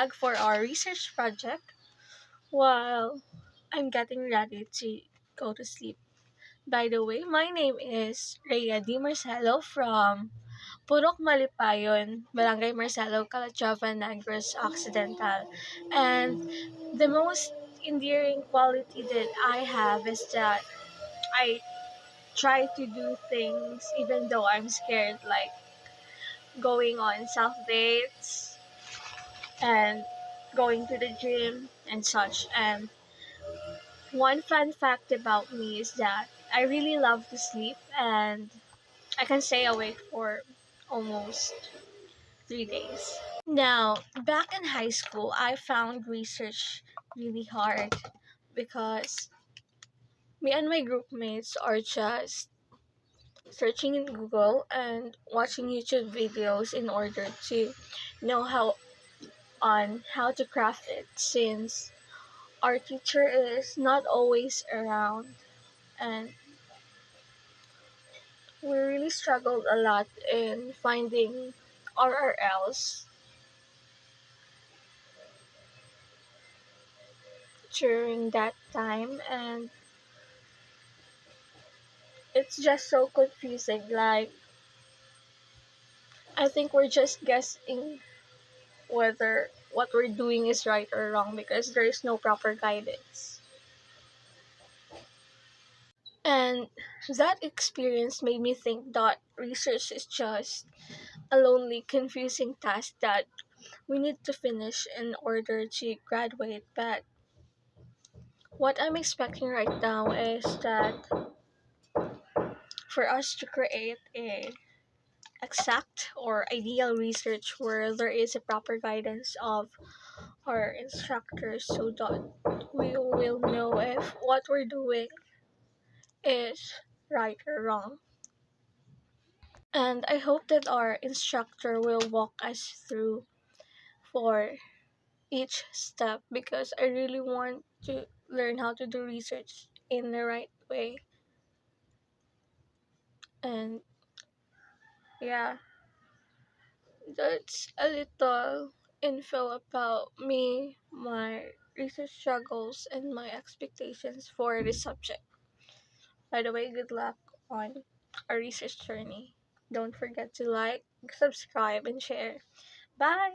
bag for our research project while I'm getting ready to go to sleep. By the way, my name is Rhea Di Marcelo from Purok Malipayon, Barangay Marcelo, Calatrava, Negros Occidental. And the most endearing quality that I have is that I try to do things even though I'm scared, like going on self dates and going to the gym and such. And one fun fact about me is that I really love to sleep and I can stay awake for almost 3 days. Now, back in high school, I found research really hard because me and my group mates are just searching in Google and watching YouTube videos in order to know how to craft it, since our teacher is not always around, and we really struggled a lot in finding RRLs during that time, and it's just so confusing. Like, I think we're just guessing whether what we're doing is right or wrong because there is no proper guidance. And that experience made me think that research is just a lonely, confusing task that we need to finish in order to graduate. But what I'm expecting right now is that for us to create a exact or ideal research where there is a proper guidance of our instructors so that we will know if what we're doing is right or wrong. And I hope that our instructor will walk us through for each step because I really want to learn how to do research in the right way. And yeah, that's a little info about me, my research struggles, and my expectations for this subject. By the way, good luck on our research journey. Don't forget to like, subscribe, and share. Bye!